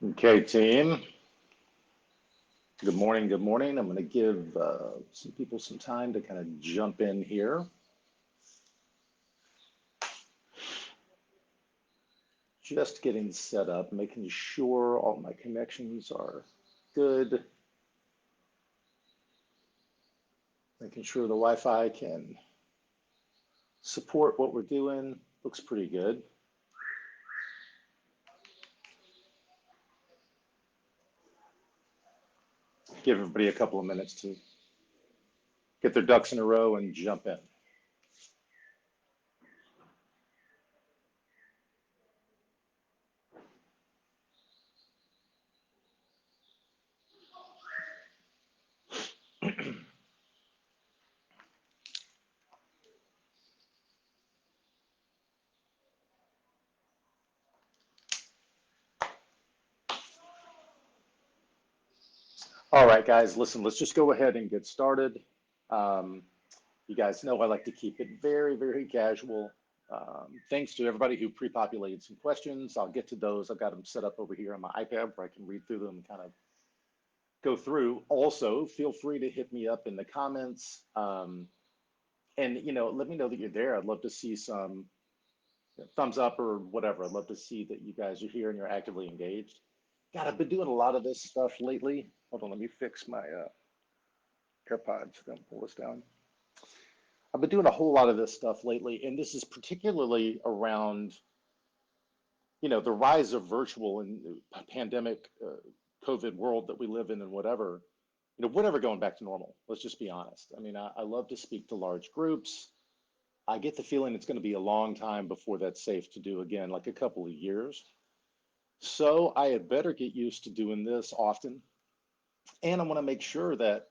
Okay, team. Good morning. Good morning. I'm going to give some people some time to kind of jump in here. Just getting set up, making sure all my connections are good, making sure the Wi-Fi can support what we're doing. Looks pretty good. Give everybody a couple of minutes to get their ducks in a row and jump in. All right, guys, listen, let's just go ahead and get started. Um, You guys know I like to keep it very, very casual. Thanks to everybody who pre-populated some questions. I'll get to those. I've got them set up over here on my iPad where I can read through them and kind of go through. Also, feel free to hit me up in the comments. And let me know that you're there. I'd love to see some thumbs up or whatever. I'd love to see that you guys are here and you're actively engaged. God, I've been doing a lot of this stuff lately. Hold on, let me fix my AirPods. I'm gonna pull this down. I've been doing a whole lot of this stuff lately, and this is particularly around, the rise of virtual and pandemic, COVID world that we live in and whatever. We're never going back to normal. Let's just be honest. I mean, I love to speak to large groups. I get the feeling it's going to be a long time before that's safe to do again, like a couple of years. So I had better get used to doing this often. And I want to make sure that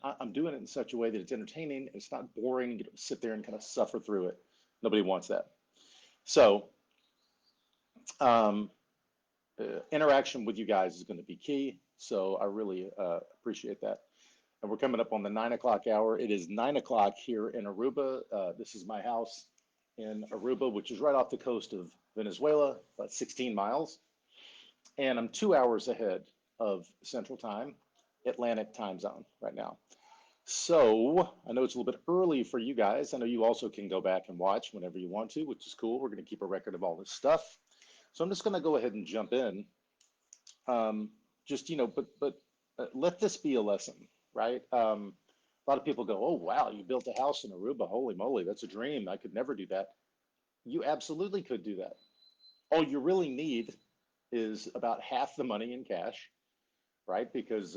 I'm doing it in such a way that it's entertaining, it's not boring, you don't sit there and kind of suffer through it. Nobody wants that. So um, interaction with you guys is going to be key. So I really appreciate that. And we're coming up on the 9 o'clock hour. It is 9 o'clock here in Aruba. This is my house in Aruba, which is right off the coast of Venezuela, about 16 miles. And I'm 2 hours ahead of Central Time, Atlantic time zone right now. So I know it's a little bit early for you guys. I know you also can go back and watch whenever you want to, which is cool. We're going to keep a record of all this stuff. So I'm just going to go ahead and jump in. Just, but let this be a lesson, right? A lot of people go, oh, wow, you built a house in Aruba. Holy moly, that's a dream. I could never do that. You absolutely could do that. All you really need is about half the money in cash, right? Because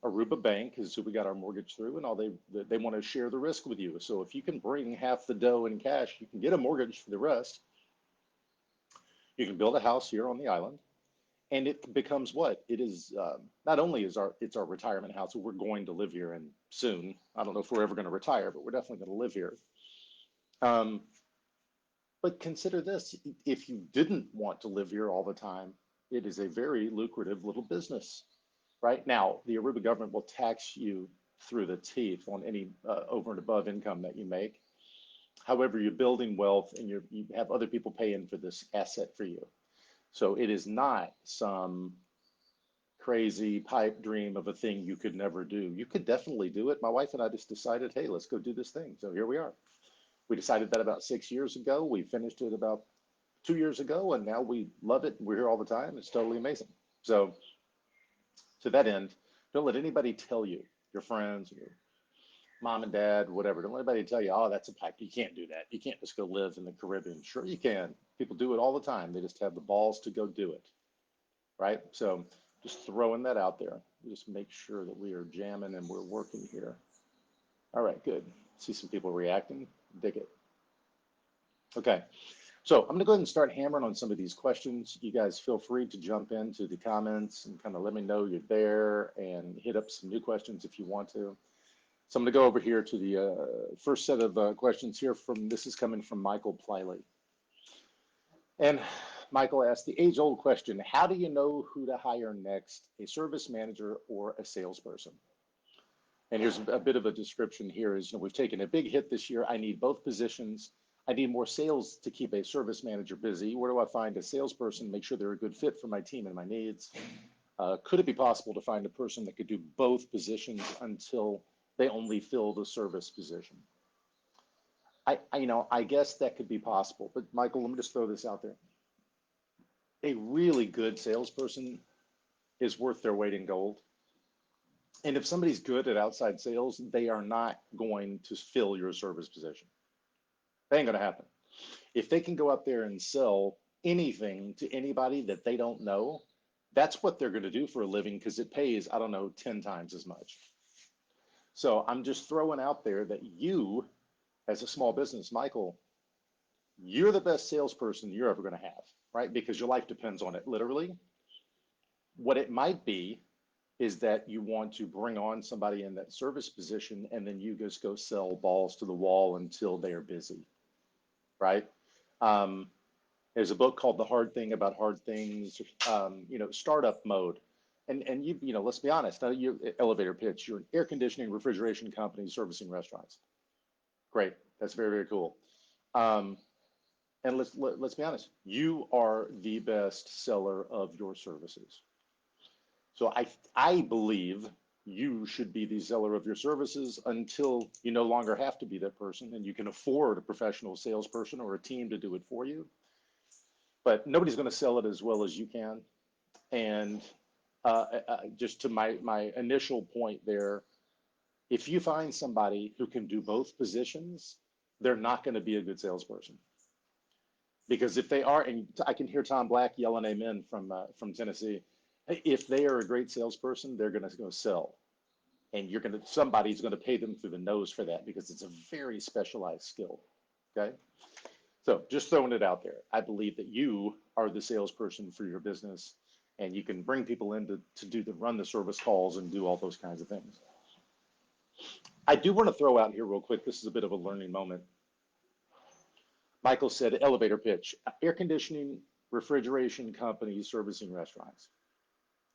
Aruba Bank is who we got our mortgage through, and all they want to share the risk with you. So if you can bring half the dough in cash, you can get a mortgage for the rest. You can build a house here on the island, and it becomes what it is. Not only is it's our retirement house, we're going to live here and soon. I don't know if we're ever going to retire, but we're definitely going to live here. Um, but consider this: if you didn't want to live here all the time, it is a very lucrative little business. Right now, the Aruba government will tax you through the teeth on any over and above income that you make. However, you're building wealth and you have other people paying for this asset for you. So it is not some crazy pipe dream of a thing you could never do. You could definitely do it. My wife and I just decided, hey, let's go do this thing. So here we are. We decided that about 6 years ago. We finished it about 2 years ago, and now we love it. We're here all the time. It's totally amazing. So to that end, don't let anybody tell you, your friends, your mom and dad, whatever, don't let anybody tell you, oh, that's a pipe. You can't do that. You can't just go live in the Caribbean. Sure, you can. People do it all the time. They just have the balls to go do it, right? So just throwing that out there. Just make sure that we are jamming and we're working here. All right, good. See some people reacting. Dig it. Okay. So I'm going to go ahead and start hammering on some of these questions. You guys feel free to jump into the comments and kind of let me know you're there and hit up some new questions if you want to. So I'm going to go over here to the first set of questions here this is coming from Michael Pliley. And Michael asked the age-old question, how do you know who to hire next, a service manager or a salesperson? And here's a bit of a description here is, we've taken a big hit this year. I need both positions. I need more sales to keep a service manager busy. Where do I find a salesperson, make sure they're a good fit for my team and my needs? Could it be possible to find a person that could do both positions until they only fill the service position? I guess that could be possible, but Michael, let me just throw this out there. A really good salesperson is worth their weight in gold. And if somebody's good at outside sales, they are not going to fill your service position. That ain't going to happen. If they can go out there and sell anything to anybody that they don't know, that's what they're going to do for a living because it pays, I don't know, 10 times as much. So I'm just throwing out there that you, as a small business, Michael, you're the best salesperson you're ever going to have, right? Because your life depends on it, literally. What it might be is that you want to bring on somebody in that service position and then you just go sell balls to the wall until they're busy, right? Um, there's a book called The Hard Thing About Hard Things, startup mode. And let's be honest, now you elevator pitch, you're an air conditioning, refrigeration company servicing restaurants. Great, that's very, very cool. Um, and let's be honest, you are the best seller of your services. So I believe you should be the seller of your services until you no longer have to be that person and you can afford a professional salesperson or a team to do it for you. But nobody's going to sell it as well as you can. And just to my initial point there, if you find somebody who can do both positions, they're not going to be a good salesperson. Because if they are, and I can hear Tom Black yelling amen from Tennessee, if they are a great salesperson, they're going to go sell. And somebody's going to pay them through the nose for that because it's a very specialized skill. Okay. So just throwing it out there, I believe that you are the salesperson for your business and you can bring people in to run the service calls and do all those kinds of things. I do want to throw out here real quick, this is a bit of a learning moment. Michael said elevator pitch, air conditioning, refrigeration companies servicing restaurants.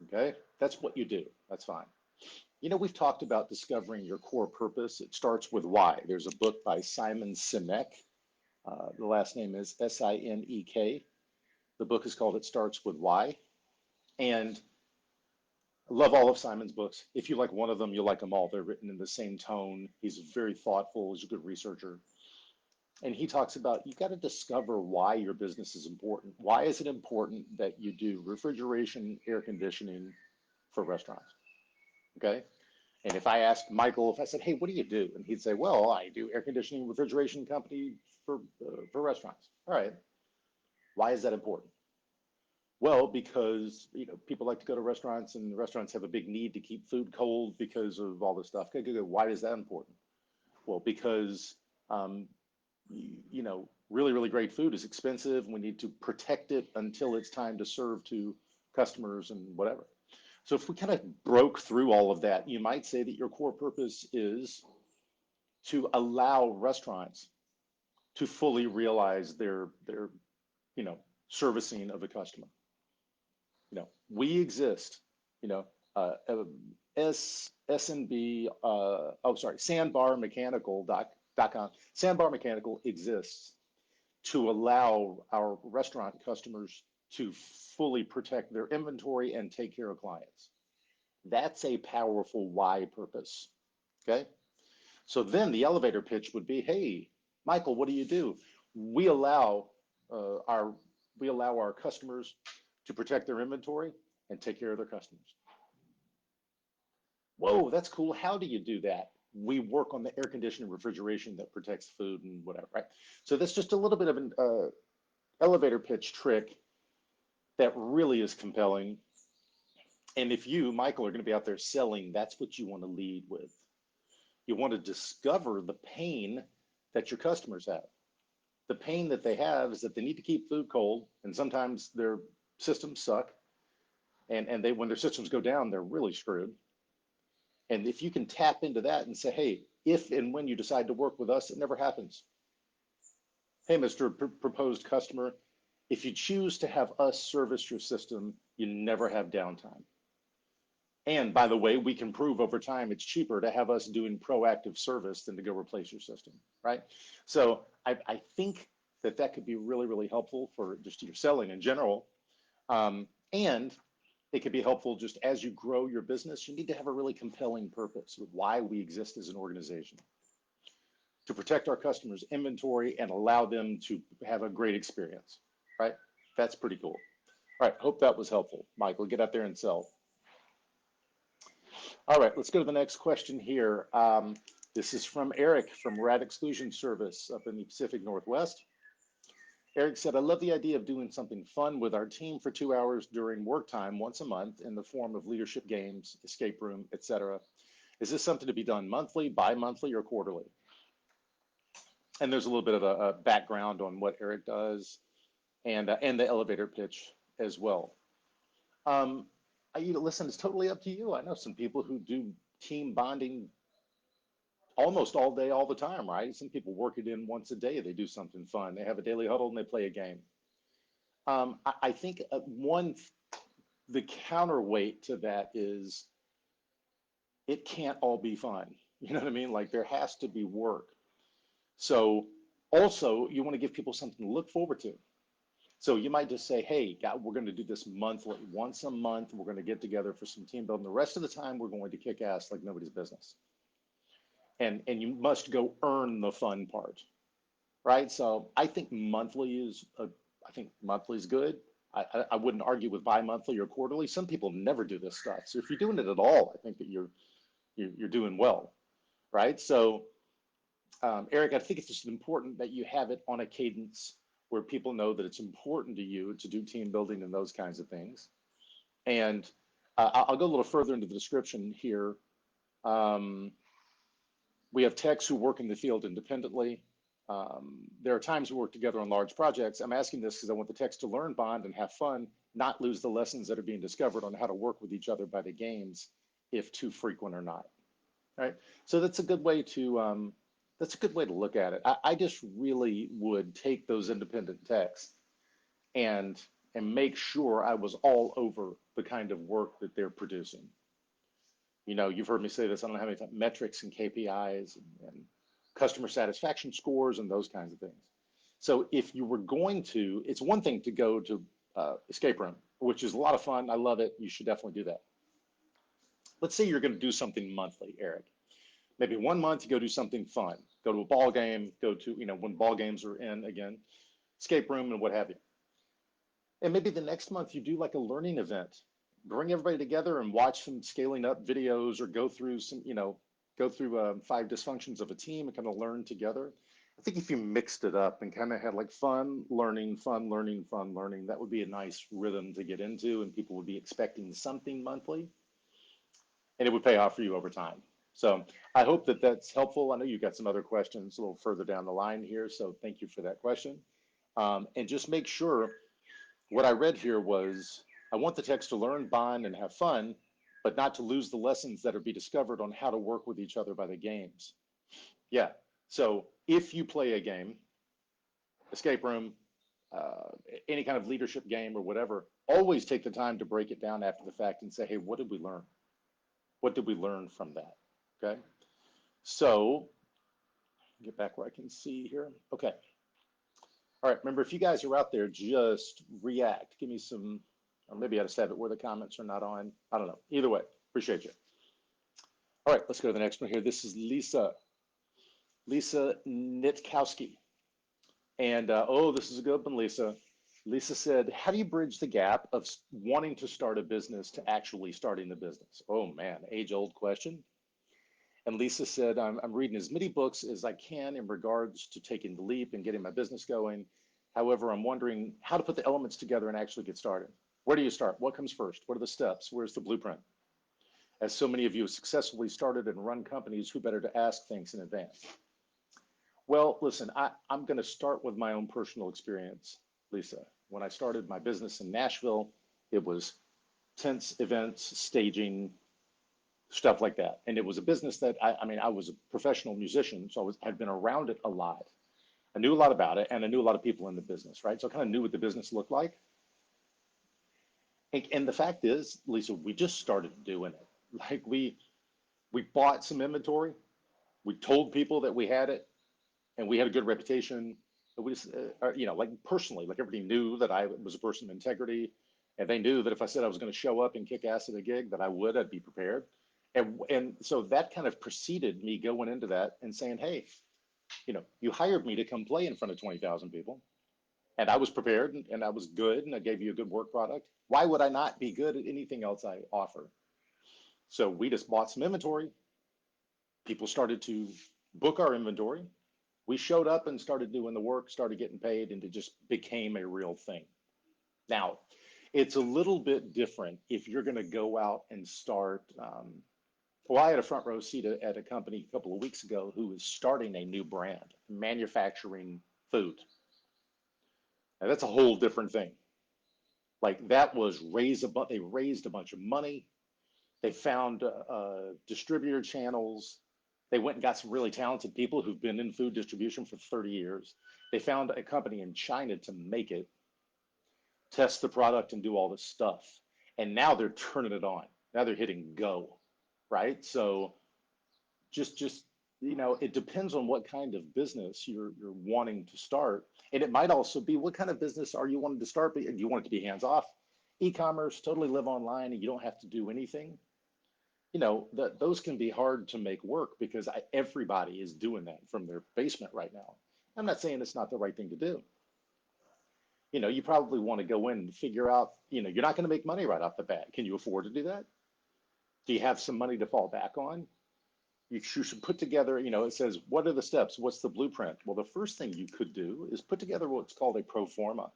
Okay, that's what you do. That's fine. We've talked about discovering your core purpose. It starts with why. There's a book by Simon Sinek. The last name is Sinek. The book is called It Starts With Why. And I love all of Simon's books. If you like one of them, you'll like them all. They're written in the same tone. He's very thoughtful. He's a good researcher. And he talks about you got to discover why your business is important. Why is it important that you do refrigeration, air conditioning for restaurants? Okay. And if I asked Michael, if I said, hey, what do you do? And he'd say, well, I do air conditioning, refrigeration company for restaurants. All right. Why is that important? Well, because people like to go to restaurants and restaurants have a big need to keep food cold because of all this stuff. Okay, good. Why is that important? Well, because um, really, really great food is expensive. We need to protect it until it's time to serve to customers and whatever. So if we kind of broke through all of that, you might say that your core purpose is to allow restaurants to fully realize their servicing of the customer. We exist, you know, S&B, sandbarmechanical.com. Sandbar Mechanical exists to allow our restaurant customers to fully protect their inventory and take care of clients. That's a powerful why purpose. Okay. So then the elevator pitch would be, hey, Michael, what do you do? We allow uh, our we allow our customers to protect their inventory and take care of their customers. Whoa, that's cool. How do you do that? We work on the air conditioning refrigeration that protects food and whatever, right? So that's just a little bit of an elevator pitch trick that really is compelling. And if you, Michael, are going to be out there selling, that's what you want to lead with. You want to discover the pain that your customers have. The pain that they have is that they need to keep food cold, and sometimes their systems suck, and when their systems go down, they're really screwed. And if you can tap into that and say, hey, if and when you decide to work with us, it never happens. Hey, Mr. Proposed customer, if you choose to have us service your system, you never have downtime. And by the way, we can prove over time it's cheaper to have us doing proactive service than to go replace your system, right? So I think that that could be really, really helpful for just your selling in general. And it could be helpful just as you grow your business. You need to have a really compelling purpose with why we exist as an organization to protect our customers' inventory and allow them to have a great experience, right? That's pretty cool. All right, hope that was helpful. Michael, get out there and sell. All right, let's go to the next question here. This is from Eric from Rat Exclusion Service up in the Pacific Northwest. Eric said, I love the idea of doing something fun with our team for 2 hours during work time once a month in the form of leadership games, escape room, etc. Is this something to be done monthly, bi-monthly, or quarterly? And there's a little bit of a background on what Eric does and the elevator pitch as well. Listen, it's totally up to you. I know some people who do team bonding almost all day, all the time, right? Some people work it in once a day. They do something fun. They have a daily huddle and they play a game. I think the counterweight to that is it can't all be fun. You know what I mean? Like there has to be work. So also you want to give people something to look forward to. So you might just say, hey, God, we're going to do this monthly. Once a month, we're going to get together for some team building. The rest of the time, we're going to kick ass like nobody's business. And you must go earn the fun part, right? So I think monthly is good. I wouldn't argue with bi-monthly or quarterly. Some people never do this stuff. So if you're doing it at all, I think that you're doing well, right? So Eric, I think it's just important that you have it on a cadence where people know that it's important to you to do team building and those kinds of things. And I'll go a little further into the description here. We have techs who work in the field independently. There are times we work together on large projects. I'm asking this because I want the techs to learn, bond, and have fun, not lose the lessons that are being discovered on how to work with each other by the games, if too frequent or not. Right? So that's a good way to look at it. I just really would take those independent techs and make sure I was all over the kind of work that they're producing. You know, you've heard me say this, I don't know how many times, metrics and KPIs and customer satisfaction scores and those kinds of things. So if you were going to, it's one thing to go to escape room, which is a lot of fun. I love it. You should definitely do that. Let's say you're going to do something monthly, Eric. Maybe 1 month you go do something fun. Go to a ball game, go to, when ball games are in again, escape room and what have you. And maybe the next month you do like a learning event. Bring everybody together and watch some scaling up videos or go through some, 5 dysfunctions of a team and kind of learn together. I think if you mixed it up and kind of had like fun, learning, fun, learning, fun, learning, that would be a nice rhythm to get into and people would be expecting something monthly and it would pay off for you over time. So I hope that that's helpful. I know you've got some other questions a little further down the line here, so thank you for that question. And just make sure what I read here was I want the techs to learn, bond, and have fun, but not to lose the lessons that are be discovered on how to work with each other by the games. Yeah, so if you play a game, escape room, any kind of leadership game or whatever, always take the time to break it down after the fact and say, hey, what did we learn? What did we learn from that? Okay, so get back where I can see here. Okay. All right, remember, if you guys are out there, just react. Give me some, or maybe I just have it where the comments are not on. I don't know. Either way, appreciate you. All right, let's go to the next one here. This is Lisa Nitkowski. And, oh, this is a good one, Lisa. Lisa said, how do you bridge the gap of wanting to start a business to actually starting the business? Oh, man, age-old question. And Lisa said, I'm reading as many books as I can in regards to taking the leap and getting my business going. However, I'm wondering how to put the elements together and actually get started. Where do you start? What comes first? What are the steps? Where's the blueprint? As so many of you have successfully started and run companies, who better to ask things in advance? Well, listen, I'm going to start with my own personal experience, Lisa. When I started my business in Nashville, it was tents, events, staging, stuff like that. And it was a business that, I was a professional musician, so I'd been around it a lot. I knew a lot about it, and I knew a lot of people in the business, right? So I kind of knew what the business looked like. And the fact is, Lisa, we just started doing it. Like we bought some inventory, we told people that we had it, and we had a good reputation. And we just, like personally, like everybody knew that I was a person of integrity, and they knew that if I said I was going to show up and kick ass at a gig, that I would. I'd be prepared. And so that kind of preceded me going into that and saying, hey, you hired me to come play in front of 20,000 people, and I was prepared and I was good and I gave you a good work product. Why would I not be good at anything else I offer? So we just bought some inventory. People started to book our inventory. We showed up and started doing the work, started getting paid, and it just became a real thing. Now, it's a little bit different if you're going to go out and start. Well, I had a front row seat at a company a couple of weeks ago who is starting a new brand, manufacturing food. Now, that's a whole different thing. Like that was they raised a bunch of money. They found distributor channels. They went and got some really talented people who've been in food distribution for 30 years. They found a company in China to make it, test the product, and do all this stuff. And now they're turning it on. Now they're hitting go, right? So just it depends on what kind of business you're wanting to start, and it might also be what kind of business are you wanting to start. But do you want it to be hands off, e-commerce, totally live online, and you don't have to do anything? That those can be hard to make work because everybody is doing that from their basement right now. I'm not saying it's not the right thing to do. You probably want to go in and figure out, you're not going to make money right off the bat. Can you afford to do that? Do you have some money to fall back on? You should put together, it says, what are the steps? What's the blueprint? Well, the first thing you could do is put together what's called a pro forma.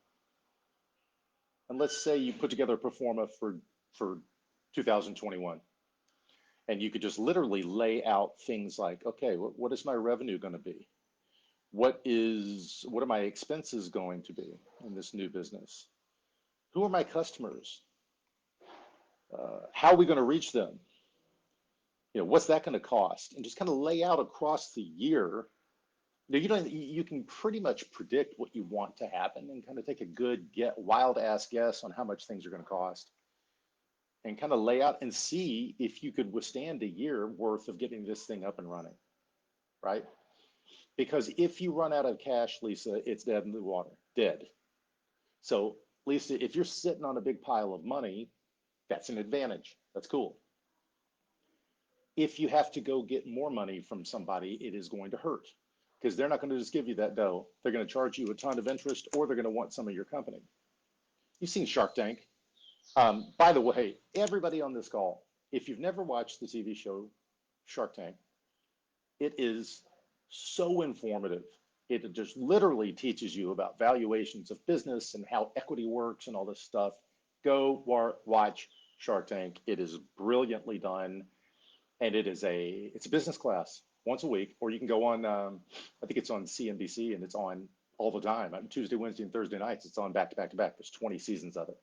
And let's say you put together a pro forma for 2021. And you could just literally lay out things like, okay, what is my revenue going to be? What are my expenses going to be in this new business? Who are my customers? How are we going to reach them? What's that going to cost? And just kind of lay out across the year. You can pretty much predict what you want to happen and kind of take a good wild ass guess on how much things are going to cost and kind of lay out and see if you could withstand a year worth of getting this thing up and running, right? Because if you run out of cash, Lisa, it's dead in the water, dead. So, Lisa, if you're sitting on a big pile of money, that's an advantage. That's cool. If you have to go get more money from somebody, it is going to hurt because they're not going to just give you that dough. They're going to charge you a ton of interest, or they're going to want some of your company. You've seen Shark Tank. By the way, everybody on this call, if you've never watched the TV show Shark Tank, it is so informative. It just literally teaches you about valuations of business and how equity works and all this stuff. Go watch Shark Tank. It is brilliantly done, and it's a business class once a week, or you can go on. I think it's on CNBC, and it's on all the time. On Tuesday, Wednesday, and Thursday nights, it's on back to back to back. There's 20 seasons of it,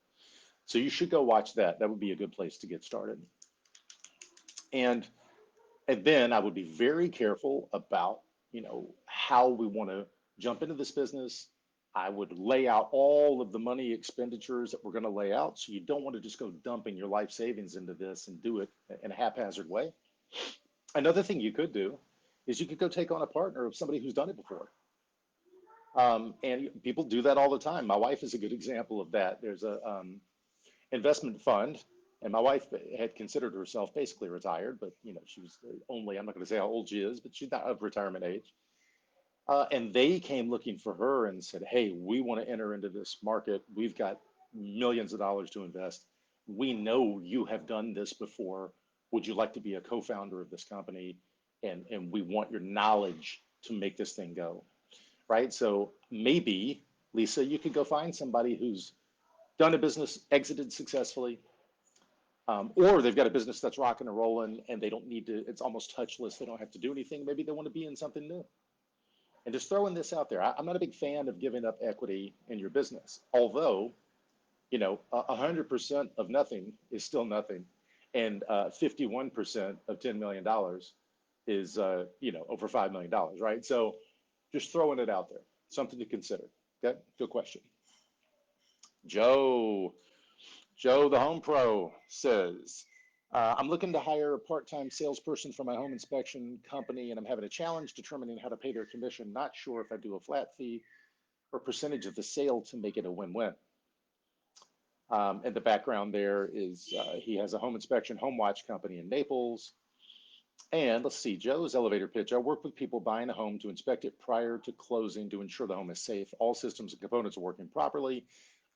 so you should go watch that. That would be a good place to get started. And then I would be very careful about, how we want to jump into this business. I would lay out all of the money expenditures that we're going to lay out. So you don't want to just go dumping your life savings into this and do it in a haphazard way. Another thing you could do is you could go take on a partner of somebody who's done it before. And people do that all the time. My wife is a good example of that. There's a investment fund, and my wife had considered herself basically retired, but she was only, I'm not going to say how old she is, but she's not of retirement age. And they came looking for her and said, hey, we want to enter into this market. We've got millions of dollars to invest. We know you have done this before. Would you like to be a co-founder of this company? And we want your knowledge to make this thing go, right? So maybe, Lisa, you could go find somebody who's done a business, exited successfully, or they've got a business that's rocking and rolling and they don't need to, it's almost touchless. They don't have to do anything. Maybe they want to be in something new. And just throwing this out there, I'm not a big fan of giving up equity in your business, although, 100% of nothing is still nothing. And 51% of $10 million is, over $5 million, right? So just throwing it out there, something to consider. Okay, good question. Joe the Home Pro says, I'm looking to hire a part-time salesperson for my home inspection company, and I'm having a challenge determining how to pay their commission. Not sure if I do a flat fee or percentage of the sale to make it a win-win. And the background there is he has a home inspection, home watch company in Naples. And let's see, Joe's elevator pitch. I work with people buying a home to inspect it prior to closing to ensure the home is safe. All systems and components are working properly.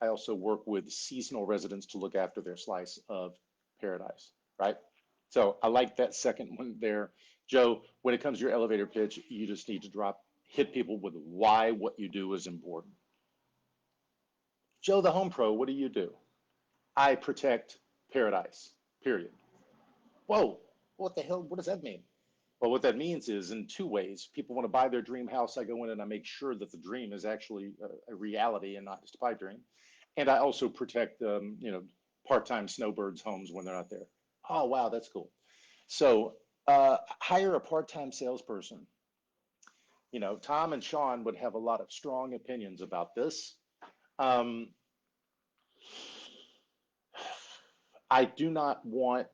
I also work with seasonal residents to look after their slice of paradise, right? So I like that second one there. Joe, when it comes to your elevator pitch, you just need to hit people with why what you do is important. Joe, the home pro, what do you do? I protect paradise, period. Whoa, what the hell? What does that mean? Well, what that means is in two ways. People want to buy their dream house. I go in and I make sure that the dream is actually a reality and not just a pipe dream. And I also protect, part-time snowbirds' homes when they're not there. Oh, wow, that's cool. So hire a part-time salesperson. Tom and Sean would have a lot of strong opinions about this. Um, I do not want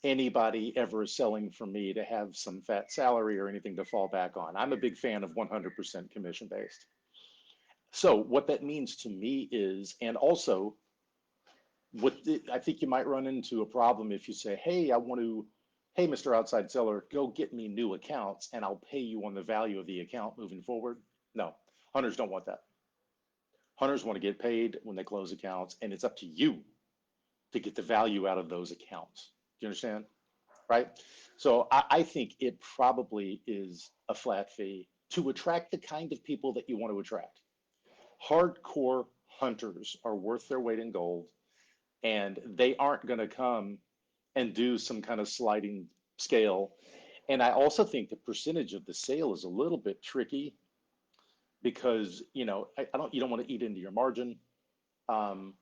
anybody ever selling for me to have some fat salary or anything to fall back on. I'm a big fan of 100% commission based. So what that means to me is, and also I think you might run into a problem if you say, hey, Mr. Outside Seller, go get me new accounts and I'll pay you on the value of the account moving forward. No, hunters don't want that. Hunters want to get paid when they close accounts, and it's up to you to get the value out of those accounts. Do you understand? Right? So I think it probably is a flat fee to attract the kind of people that you want to attract. Hardcore hunters are worth their weight in gold, and they aren't going to come and do some kind of sliding scale. And I also think the percentage of the sale is a little bit tricky because I don't you don't want to eat into your margin. Um,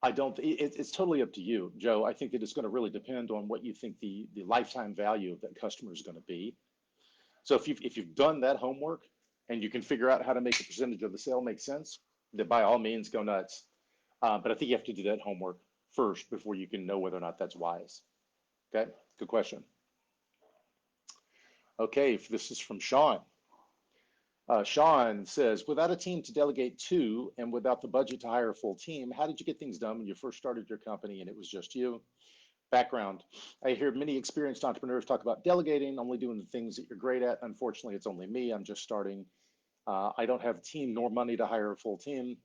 I don't. It's totally up to you, Joe. I think that it's going to really depend on what you think the lifetime value of that customer is going to be. So if you've done that homework and you can figure out how to make the percentage of the sale make sense, then by all means go nuts. But I think you have to do that homework first before you can know whether or not that's wise. Okay, good question. Okay, this is from Sean. Sean says, without a team to delegate to and without the budget to hire a full team, how did you get things done when you first started your company and it was just you? Background. I hear many experienced entrepreneurs talk about delegating, only doing the things that you're great at. Unfortunately, it's only me. I'm just starting. I don't have a team nor money to hire a full team.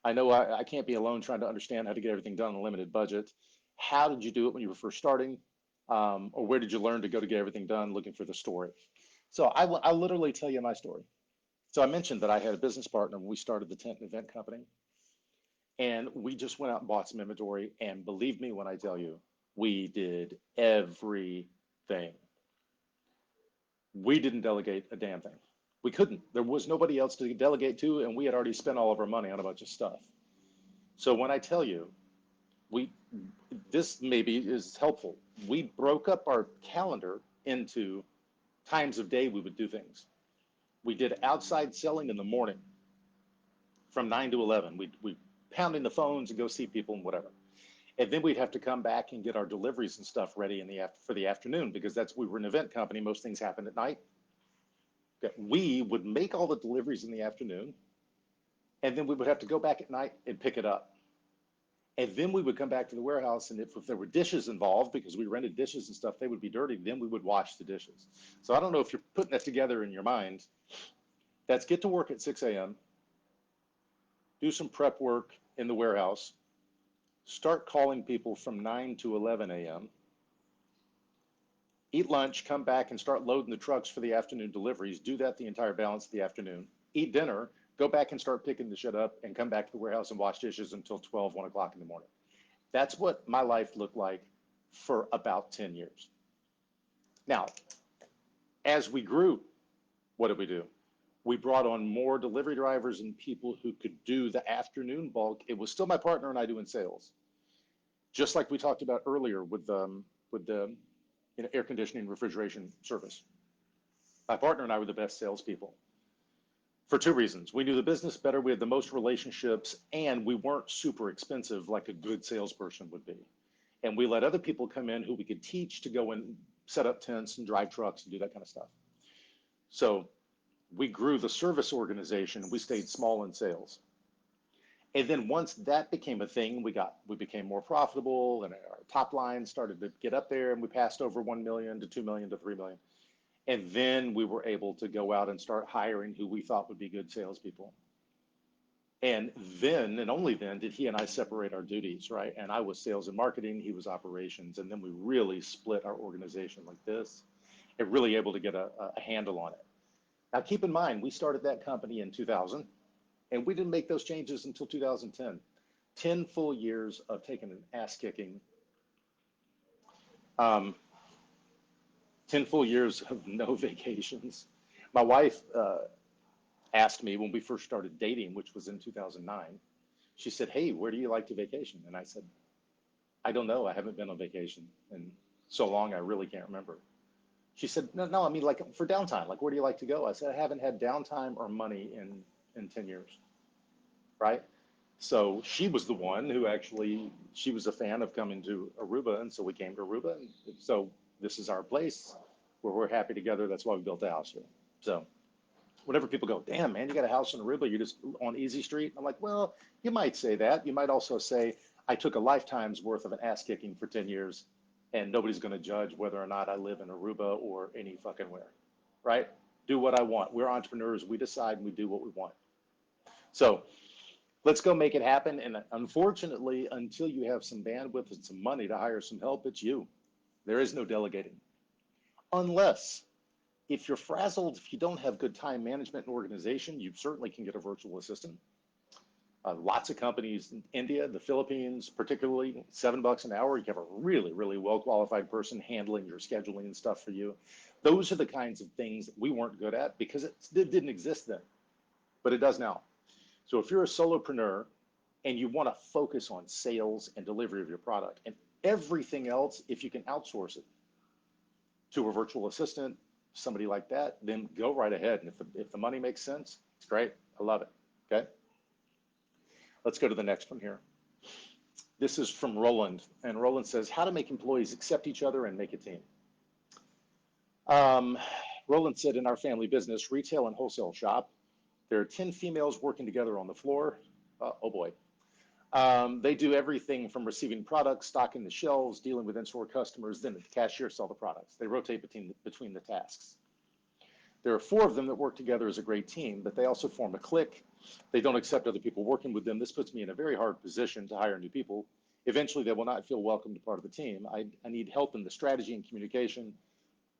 I know I can't be alone trying to understand how to get everything done on a limited budget. How did you do it when you were first starting? Or where did you learn to go to get everything done looking for the story? So I'll literally tell you my story. So I mentioned that I had a business partner when we started the tent and event company. And we just went out and bought some inventory. And believe me when I tell you, we did everything. We didn't delegate a damn thing. We couldn't. There was nobody else to delegate to, and we had already spent all of our money on a bunch of stuff. So when I tell you, we this maybe is helpful. We broke up our calendar into times of day we would do things. We did outside selling in the morning from 9 to 11. We pounding the phones and go see people and whatever. And then we'd have to come back and get our deliveries and stuff ready for the afternoon because we were an event company. Most things happened at night. Okay. We would make all the deliveries in the afternoon, and then we would have to go back at night and pick it up. And then we would come back to the warehouse, and if there were dishes involved, because we rented dishes and stuff, they would be dirty. Then we would wash the dishes. So I don't know if you're putting that together in your mind. That's get to work at 6 a.m., do some prep work in the warehouse, start calling people from 9 to 11 a.m., eat lunch, come back and start loading the trucks for the afternoon deliveries, do that the entire balance of the afternoon, eat dinner, go back and start picking the shit up and come back to the warehouse and wash dishes until 12, 1 o'clock in the morning. That's what my life looked like for about 10 years. Now, as we grew, what did we do? We brought on more delivery drivers and people who could do the afternoon bulk. It was still my partner and I doing sales. Just like we talked about earlier with the air conditioning refrigeration service. My partner and I were the best salespeople for two reasons. We knew the business better, we had the most relationships, and we weren't super expensive like a good salesperson would be. And we let other people come in who we could teach to go and set up tents and drive trucks and do that kind of stuff. So we grew the service organization. We stayed small in sales. And then once that became a thing, we became more profitable, and our top line started to get up there, and we passed over 1 million to 2 million to 3 million. And then we were able to go out and start hiring who we thought would be good salespeople. And then, and only then, did he and I separate our duties, right? And I was sales and marketing, he was operations. And then we really split our organization like this and really able to get a handle on it. Now, keep in mind, we started that company in 2000, and we didn't make those changes until 2010. 10 full years of taking an ass kicking, um, 10 full years of no vacations. My wife asked me when we first started dating, which was in 2009, she said, "Hey, where do you like to vacation?" And I said, "I don't know. I haven't been on vacation in so long, I really can't remember." She said, "No, no, I mean like for downtime, like where do you like to go?" I said, "I haven't had downtime or money in 10 years." Right? So she was the one who actually, she was a fan of coming to Aruba, and so we came to Aruba, and so this is our place where we're happy together. That's why we built a house here. So whenever people go, "Damn, man, you got a house in Aruba, you're just on Easy Street." I'm like, well, you might say that. You might also say, I took a lifetime's worth of an ass kicking for 10 years, and nobody's going to judge whether or not I live in Aruba or any fucking where, right? Do what I want. We're entrepreneurs. We decide and we do what we want. So let's go make it happen. And unfortunately, until you have some bandwidth and some money to hire some help, it's you. There is no delegating. Unless, if you're frazzled, if you don't have good time management and organization, you certainly can get a virtual assistant. Lots of companies in India, the Philippines, particularly, $7 an hour, you have a really, really well-qualified person handling your scheduling and stuff for you. Those are the kinds of things that we weren't good at because it didn't exist then, but it does now. So if you're a solopreneur and you want to focus on sales and delivery of your product and everything else, if you can outsource it to a virtual assistant, somebody like that, then go right ahead. And if the money makes sense, it's great. I love it. Okay. Let's go to the next one here. This is from Roland. And Roland says, how to make employees accept each other and make a team. Roland said, in our family business, retail and wholesale shop, there are 10 females working together on the floor. Oh boy. They do everything from receiving products, stocking the shelves, dealing with in-store customers, then the cashier sell the products. They rotate between the tasks. There are 4 of them that work together as a great team, but they also form a clique. They don't accept other people working with them. This puts me in a very hard position to hire new people. Eventually, they will not feel welcome to part of the team. I need help in the strategy and communication.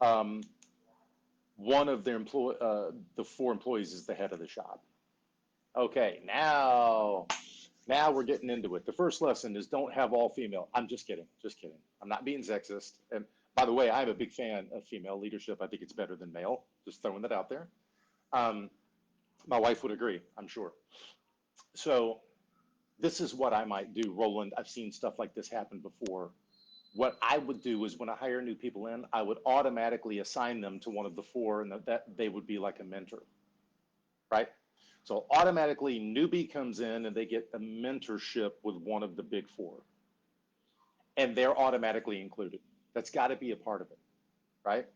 One of the 4 employees is the head of the shop. Okay, now we're getting into it. The first lesson is don't have all female. I'm just kidding, just kidding. I'm not being sexist. And by the way, I'm a big fan of female leadership. I think it's better than male. Just throwing that out there. My wife would agree, I'm sure. So this is what I might do, Roland. I've seen stuff like this happen before. What I would do is when I hire new people in, I would automatically assign them to one of the 4, and that they would be like a mentor, right? So automatically newbie comes in and they get a mentorship with one of the big 4, and they're automatically included. That's got to be a part of it, right?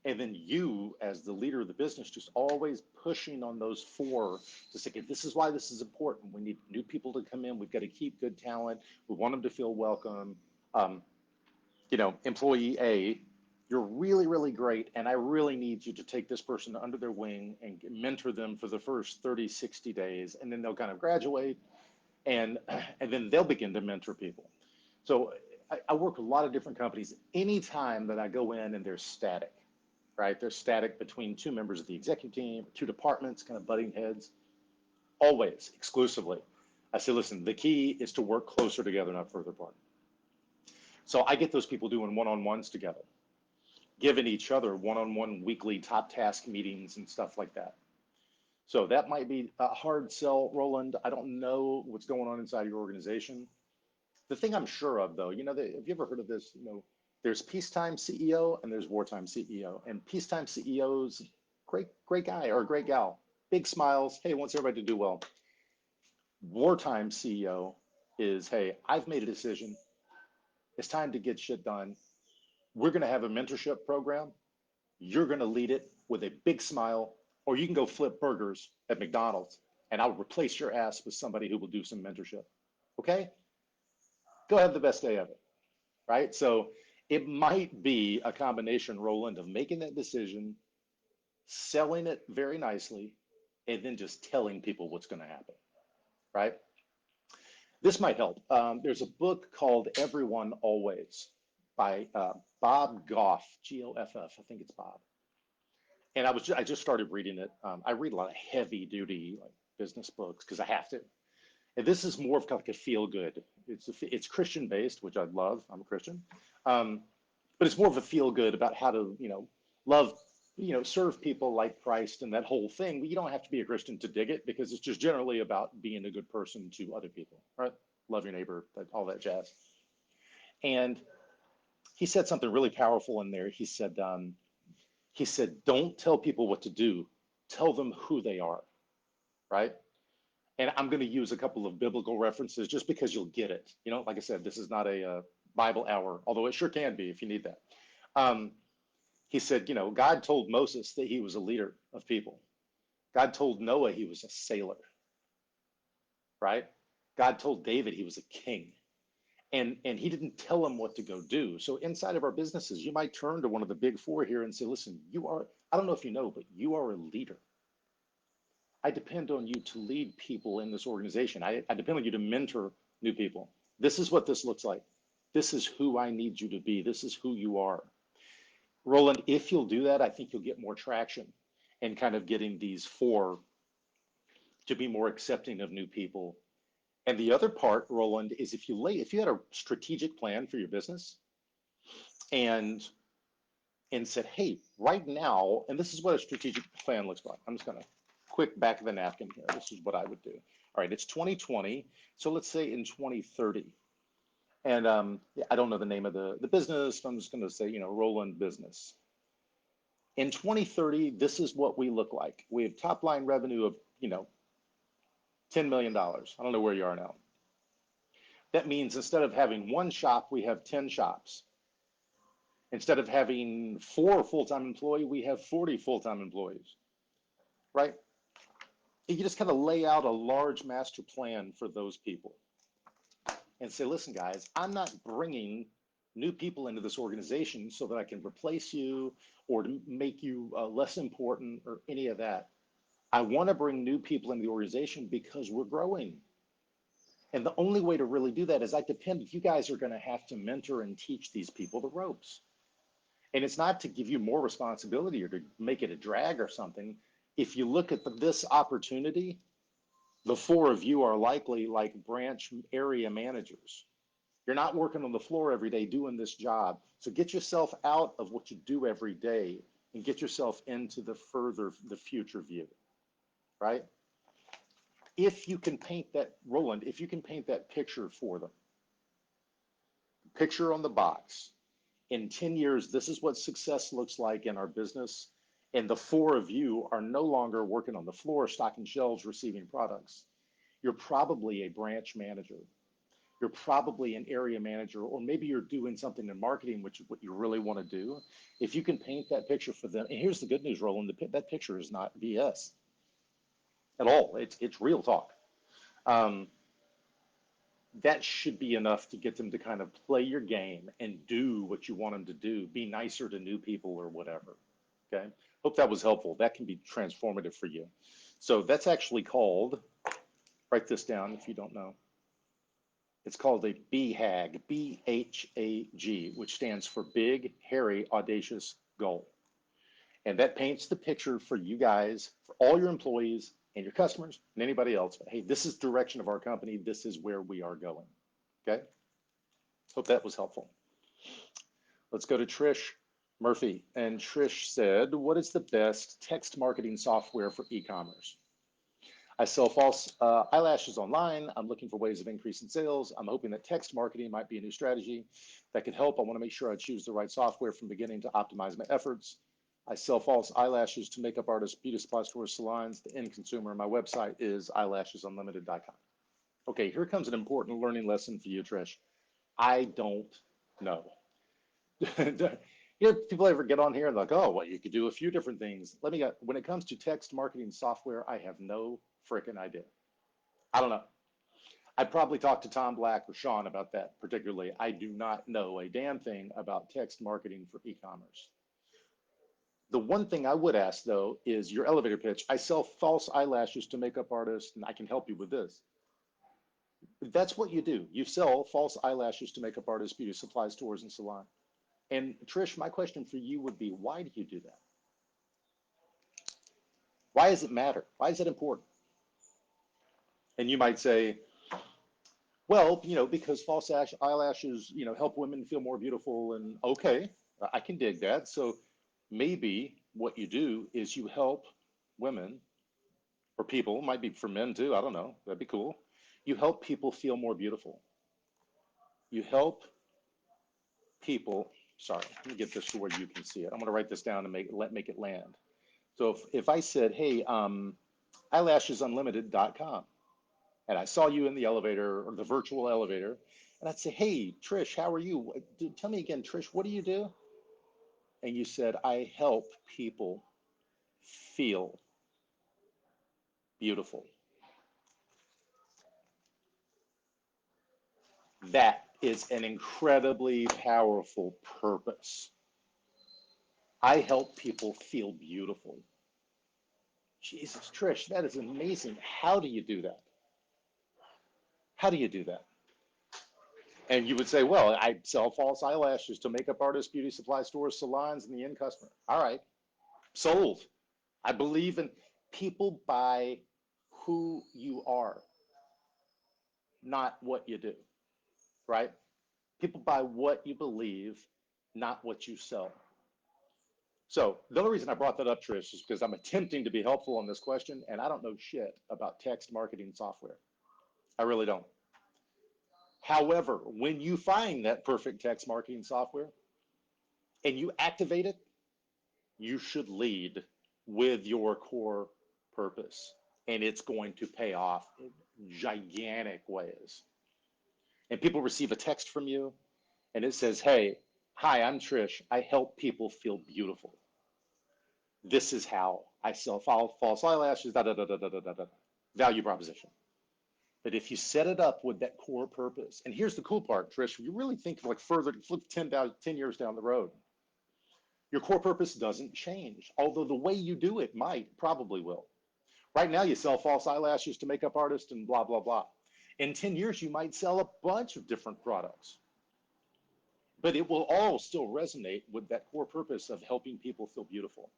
And then you, as the leader of the business, just always pushing on those 4 to say, this is why this is important. We need new people to come in. We've got to keep good talent. We want them to feel welcome. Employee A, you're really, really great, and I really need you to take this person under their wing and mentor them for the first 30, 60 days, and then they'll kind of graduate, and then they'll begin to mentor people. So I work with a lot of different companies. Anytime that I go in and they're static, right? They're static between 2 members of the executive team, 2 departments kind of butting heads, always, exclusively. I say, listen, the key is to work closer together, not further apart. So I get those people doing one-on-ones together, giving each other one-on-one weekly top task meetings and stuff like that. So that might be a hard sell, Roland. I don't know what's going on inside your organization. The thing I'm sure of, though, have you ever heard of this? There's peacetime CEO and there's wartime CEO. And peacetime CEOs, great guy or great gal, big smiles. Hey, wants everybody to do well. Wartime CEO is, hey, I've made a decision. It's time to get shit done. We're going to have a mentorship program. You're going to lead it with a big smile, or you can go flip burgers at McDonald's, and I'll replace your ass with somebody who will do some mentorship. Okay? Go have the best day of it, right? So it might be a combination, Roland, of making that decision, selling it very nicely, and then just telling people what's going to happen, right? This might help. There's a book called Everyone Always by Bob Goff, Goff. I think it's Bob. And I just started reading it. I read a lot of heavy duty like business books because I have to. And this is more of like a feel good. It's Christian based, which I love. I'm a Christian, um, but it's more of a feel good about how to love serve people like Christ and that whole thing. But you don't have to be a Christian to dig it because it's just generally about being a good person to other people, right? Love your neighbor, all that jazz. And he said something really powerful in there. He said, don't tell people what to do, tell them who they are, right? And I'm going to use a couple of biblical references just because you'll get it. Like I said, this is not a Bible hour, although it sure can be if you need that. Um, he said, God told Moses that he was a leader of people. God told Noah he was a sailor, right? God told David he was a king. And he didn't tell him what to go do. So inside of our businesses, you might turn to one of the big four here and say, listen, I don't know if you know, but you are a leader. I depend on you to lead people in this organization. I depend on you to mentor new people. This is what this looks like. This is who I need you to be. This is who you are. Roland, if you'll do that, I think you'll get more traction in kind of getting these four to be more accepting of new people. And the other part, Roland, is if you had a strategic plan for your business and said, hey, right now, and this is what a strategic plan looks like. I'm just going to quick back of the napkin here. This is what I would do. All right, it's 2020. So let's say in 2030. And I don't know the name of the business. I'm just going to say, Roland Business. In 2030, this is what we look like. We have top line revenue of, $10 million. I don't know where you are now. That means instead of having one shop, we have 10 shops. Instead of having 4 full-time employees, we have 40 full-time employees, right? You just kind of lay out a large master plan for those people and say, listen, guys, I'm not bringing new people into this organization so that I can replace you or to make you less important or any of that. I want to bring new people into the organization because we're growing. And the only way to really do that is you guys are going to have to mentor and teach these people the ropes. And it's not to give you more responsibility or to make it a drag or something. If you look at this opportunity, the 4 of you are likely like branch area managers. You're not working on the floor every day doing this job. So get yourself out of what you do every day and get yourself into the future view, right? If you can paint that, Roland, if you can paint that picture for them, picture on the box, in 10 years, this is what success looks like in our business. And the 4 of you are no longer working on the floor, stocking shelves, receiving products. You're probably a branch manager. You're probably an area manager, or maybe you're doing something in marketing, which is what you really want to do. If you can paint that picture for them, and here's the good news, Roland, that picture is not BS at all. It's real talk. Um, that should be enough to get them to kind of play your game and do what you want them to do, be nicer to new people or whatever. Okay. Hope that was helpful. That can be transformative for you. So that's actually called, write this down if you don't know. It's called a BHAG, BHAG, which stands for Big, Hairy, Audacious Goal. And that paints the picture for you guys, for all your employees and your customers and anybody else. Hey, this is the direction of our company. This is where we are going. Okay. Hope that was helpful. Let's go to Trish Murphy. And Trish said, what is the best text marketing software for e-commerce? I sell false eyelashes online. I'm looking for ways of increasing sales. I'm hoping that text marketing might be a new strategy that could help. I want to make sure I choose the right software from beginning to optimize my efforts. I sell false eyelashes to makeup artists, beauty supply stores, salons, the end consumer. My website is eyelashеsunlimited.com. Okay, here comes an important learning lesson for you, Trish. I don't No. You know, people ever get on here and like, oh, well, you could do a few different things. Let me get, when it comes to text marketing software, I have no freaking idea. I don't know. I'd probably talk to Tom Black or Sean about that particularly. I do not know a damn thing about text marketing for e-commerce. The one thing I would ask though is your elevator pitch. I sell false eyelashes to makeup artists and I can help you with this. That's what you do. You sell false eyelashes to makeup artists, beauty supply stores, and salons. And Trish, my question for you would be, why do you do that? Why does it matter? Why is it important? And you might say, well, you know, because false eyelashes, you know, help women feel more beautiful. And okay, I can dig that. So maybe what you do is you help women or people, might be for men too, I don't know, that'd be cool. You help people feel more beautiful. You help people, sorry, let me get this to where you can see it. I'm going to write this down and make it land. So if I said, hey, eyelashesunlimited.com, and I saw you in the elevator or the virtual elevator, and I'd say, hey, Trish, how are you? Tell me again, Trish, what do you do? And you said, I help people feel beautiful. That is an incredibly powerful purpose. I help people feel beautiful. Jesus, Trish, that is amazing. How do you do that? How do you do that? And you would say, well, I sell false eyelashes to makeup artists, beauty supply stores, salons, and the end customer. All right, sold. I believe in people buy who you are, not what you do, right? People buy what you believe, not what you sell. So the only reason I brought that up, Trish, is because I'm attempting to be helpful on this question, and I don't know shit about text marketing software. I really don't. However, when you find that perfect text marketing software and you activate it, you should lead with your core purpose, and it's going to pay off in gigantic ways. And people receive a text from you, and it says, hey, hi, I'm Trish. I help people feel beautiful. This is how I sell false eyelashes, da da da da da da da. Value proposition. But if you set it up with that core purpose, and here's the cool part, Trish, you really think like further, flip 10 years down the road, your core purpose doesn't change. Although the way you do it might, probably will. Right now, you sell false eyelashes to makeup artists and blah, blah, blah. In 10 years, you might sell a bunch of different products, but it will all still resonate with that core purpose of helping people feel beautiful.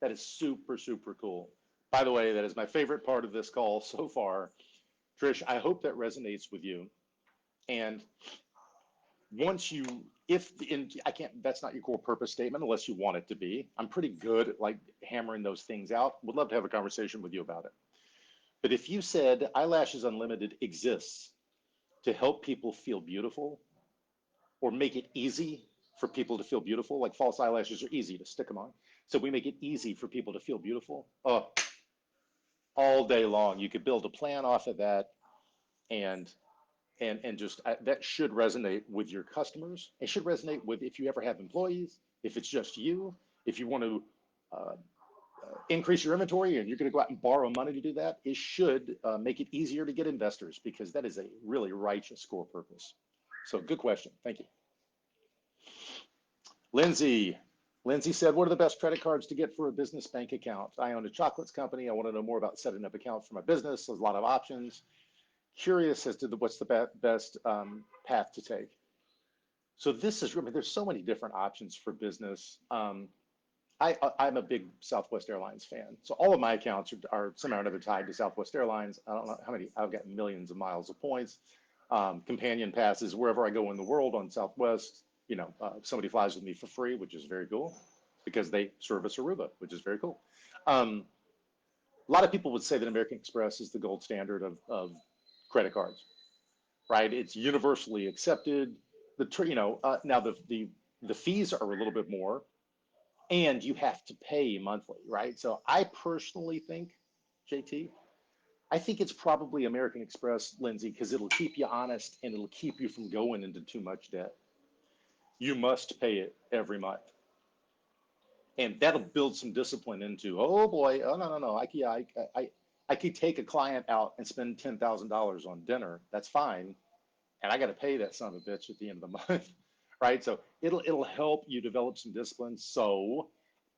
That is super, super cool. By the way, that is my favorite part of this call so far. Trish, I hope that resonates with you. And once you, if in, I can't, that's not your core purpose statement unless you want it to be. I'm pretty good at like hammering those things out. Would love to have a conversation with you about it. But if you said Eyelashes Unlimited exists to help people feel beautiful or make it easy for people to feel beautiful, like false eyelashes are easy to stick them on. So we make it easy for people to feel beautiful. Oh, all day long. You could build a plan off of that and just that should resonate with your customers. It should resonate with if you ever have employees, if it's just you, if you want to uh, increase your inventory and you're going to go out and borrow money to do that, it should make it easier to get investors because that is a really righteous core purpose. So good question. Thank you. Lindsay. Lindsay said, what are the best credit cards to get for a business bank account? I own a chocolates company. I want to know more about setting up accounts for my business. There's a lot of options. Curious as to what's the best path to take. So this is, I mean, there's so many different options for business. I'm a big Southwest Airlines fan. So all of my accounts are somehow or another tied to Southwest Airlines. I don't know how many, I've got millions of miles of points, companion passes wherever I go in the world on Southwest. You know, somebody flies with me for free, which is very cool because they service Aruba, which is very cool. A lot of people would say that American Express is the gold standard of credit cards, right? It's universally accepted. Now the fees are a little bit more, and you have to pay monthly, right? So I personally think, JT, I think it's probably American Express, Lindsay, because it'll keep you honest and it'll keep you from going into too much debt. You must pay it every month. And that'll build some discipline into, oh boy, oh no, no, no. I could take a client out and spend $10,000 on dinner. That's fine. And I got to pay that son of a bitch at the end of the month, right? So it'll help you develop some discipline. So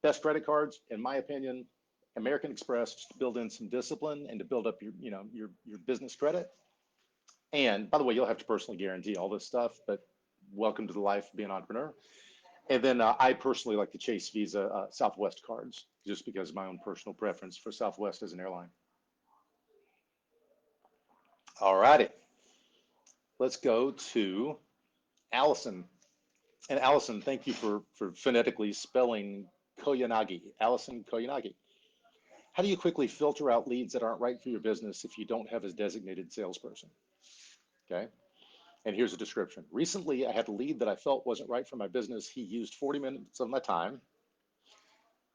best credit cards, in my opinion, American Express, just to build in some discipline and to build up your business credit. And by the way, you'll have to personally guarantee all this stuff, but welcome to the life of being an entrepreneur. And then I personally like the Chase Visa Southwest cards, just because of my own personal preference for Southwest as an airline. All righty, let's go to Allison. And Allison, thank you for phonetically spelling Koyanagi. Allison Koyanagi. How do you quickly filter out leads that aren't right for your business if you don't have a designated salesperson? Okay. And here's a description. Recently, I had a lead that I felt wasn't right for my business. He used 40 minutes of my time.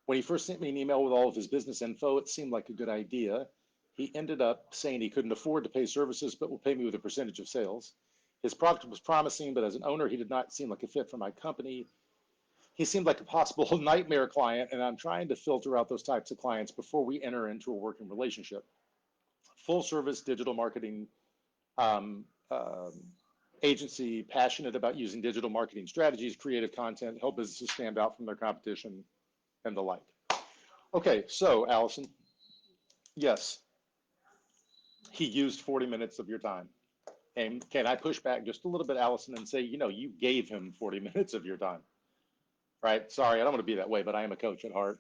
When he first sent me an email with all of his business info, it seemed like a good idea. He ended up saying he couldn't afford to pay services, but will pay me with a percentage of sales. His product was promising, but as an owner, he did not seem like a fit for my company. He seemed like a possible nightmare client, and I'm trying to filter out those types of clients before we enter into a working relationship. Full service digital marketing um, um, agency, passionate about using digital marketing strategies, creative content, help businesses stand out from their competition, and the like. Okay, so Allison, yes, he used 40 minutes of your time. And can I push back just a little bit, Allison, and say, you gave him 40 minutes of your time, right? Sorry, I don't want to be that way, but I am a coach at heart.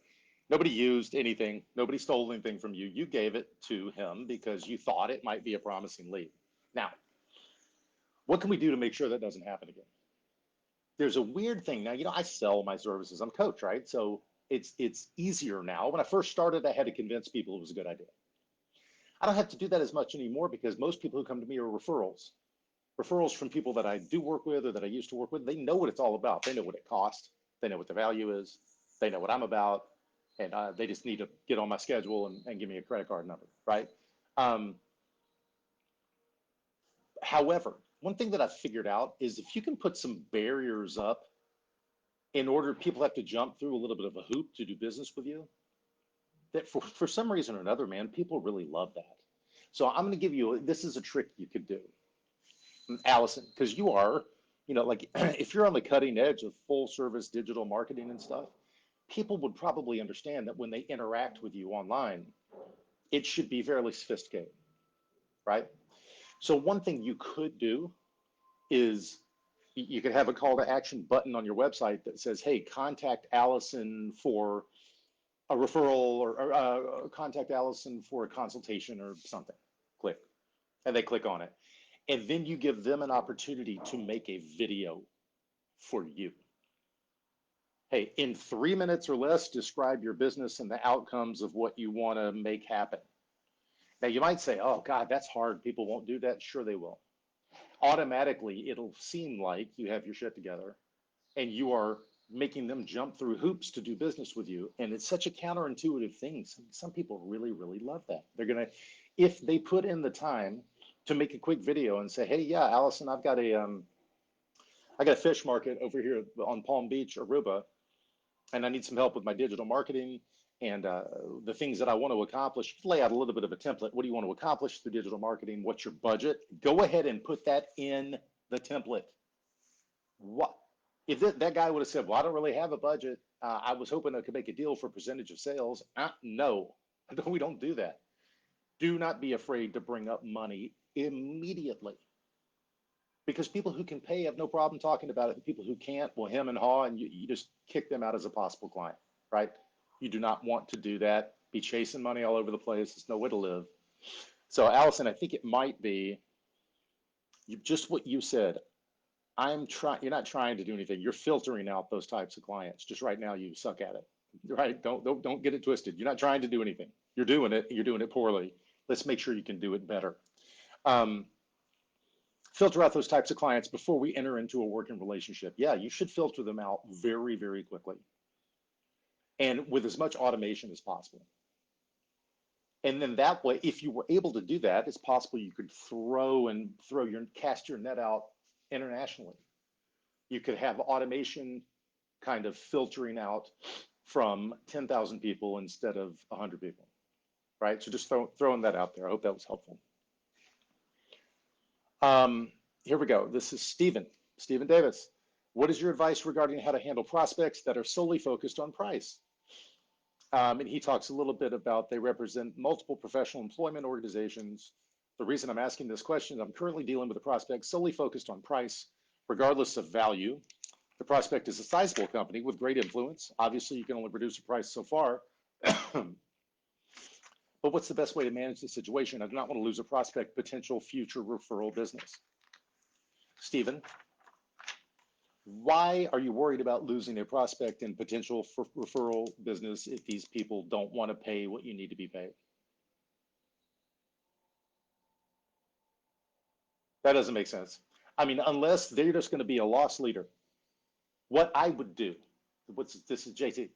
Nobody used anything. Nobody stole anything from you. You gave it to him because you thought it might be a promising lead. Now, what can we do to make sure that doesn't happen again? There's a weird thing. Now, I sell my services. I'm a coach, right? So it's easier now. When I first started, I had to convince people it was a good idea. I don't have to do that as much anymore because most people who come to me are referrals. Referrals from people that I do work with or that I used to work with. They know what it's all about. They know what it costs. They know what the value is. They know what I'm about. And they just need to get on my schedule and give me a credit card number, right? Um, However, one thing that I've figured out is if you can put some barriers up in order people have to jump through a little bit of a hoop to do business with you, that for some reason or another, man, people really love that. So I'm going to give you, this is a trick you could do, Allison, because you are, like if you're on the cutting edge of full service digital marketing and stuff, people would probably understand that when they interact with you online, it should be fairly sophisticated, right? So one thing you could do is you could have a call to action button on your website that says, hey, contact Allison for a referral or contact Allison for a consultation or something. Click. And they click on it. And then you give them an opportunity to make a video for you. Hey, in 3 minutes or less, describe your business and the outcomes of what you want to make happen. Now, you might say, oh, God, that's hard. People won't do that. Sure, they will. Automatically, it'll seem like you have your shit together and you are making them jump through hoops to do business with you. And it's such a counterintuitive thing. Some people really, really love that. They're going to, if they put in the time to make a quick video and say, hey, yeah, Allison, I got a fish market over here on Palm Beach, Aruba, and I need some help with my digital marketing and the things that I want to accomplish. Lay out a little bit of a template. What do you want to accomplish through digital marketing? What's your budget? Go ahead and put that in the template. What if that guy would have said, well, I don't really have a budget. I was hoping I could make a deal for a percentage of sales. No, we don't do that. Do not be afraid to bring up money immediately because people who can pay have no problem talking about it. The people who can't will hem and haw, and you just kick them out as a possible client, right? You do not want to do that. Be chasing money all over the place. It's no way to live. So, Allison, I think it might be just what you said. I'm trying, you're not trying to do anything. You're filtering out those types of clients. Just right now, you suck at it, right? Don't get it twisted. You're not trying to do anything. You're doing it. You're doing it poorly. Let's make sure you can do it better. Um, Filter out those types of clients before we enter into a working relationship. Yeah, you should filter them out very, very quickly and with as much automation as possible. And then that way, if you were able to do that, it's possible you could cast your net out internationally. You could have automation kind of filtering out from 10,000 people instead of 100 people, right? So just throwing that out there. I hope that was helpful. Here we go. This is Stephen Davis. What is your advice regarding how to handle prospects that are solely focused on price? And he talks a little bit about they represent multiple professional employment organizations. The reason I'm asking this question is I'm currently dealing with a prospect solely focused on price, regardless of value. The prospect is a sizable company with great influence. Obviously, you can only reduce the price so far. But what's the best way to manage the situation? I do not want to lose a prospect potential future referral business. Stephen, why are you worried about losing a prospect and potential for referral business if these people don't want to pay what you need to be paid? That doesn't make sense. I mean, unless they're just going to be a loss leader. What I would do, this is JT,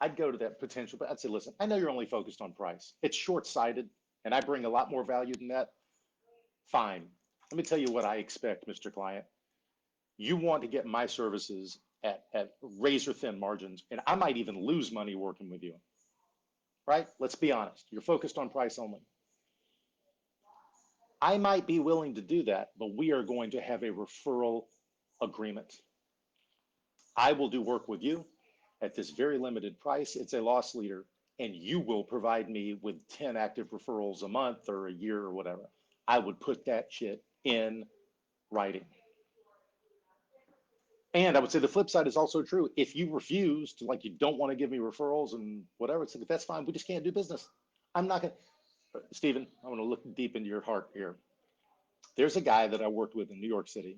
I'd go to that potential, but I'd say, listen, I know you're only focused on price. It's short-sighted, and I bring a lot more value than that. Fine. Let me tell you what I expect, Mr. Client. You want to get my services at razor-thin margins, and I might even lose money working with you, right? Let's be honest. You're focused on price only. I might be willing to do that, but we are going to have a referral agreement. I will do work with you at this very limited price. It's a loss leader, and you will provide me with 10 active referrals a month or a year or whatever. I would put that shit in writing. And I would say the flip side is also true. If you refuse to, like, you don't want to give me referrals and whatever, it's like, that's fine. We just can't do business. I'm not going to, Stephen, I want to look deep into your heart here. There's a guy that I worked with in New York City,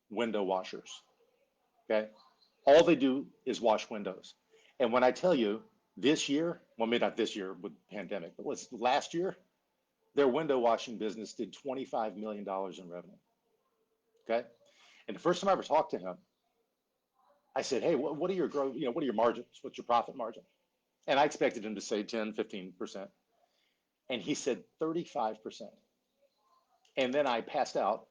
window washers. Okay. All they do is wash windows. And when I tell you this year, well, maybe not this year with the pandemic, but last year, their window washing business did $25 million in revenue. Okay. And the first time I ever talked to him, I said, hey, what are your growth, what are your margins? What's your profit margin? And I expected him to say 10, 15%. And he said 35%. And then I passed out.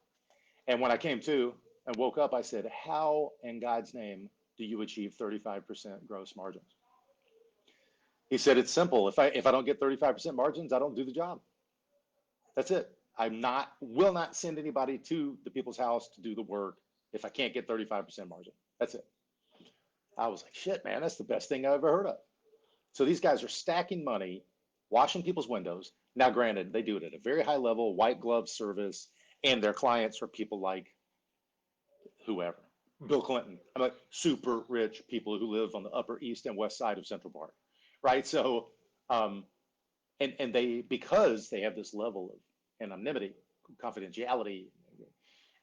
And when I came to and woke up, I said, how in God's name do you achieve 35% gross margins? He said, it's simple. If I don't get 35% margins, I don't do the job. That's it. Will not send anybody to the people's house to do the work if I can't get 35% margin. That's it. I was like, shit, man, that's the best thing I've ever heard of. So these guys are stacking money, washing people's windows. Now, granted, they do it at a very high level, white glove service, and their clients are people like whoever, Bill Clinton. I'm like super rich people who live on the Upper East and West Side of Central Park, right? So, and they, because they have this level of anonymity, confidentiality,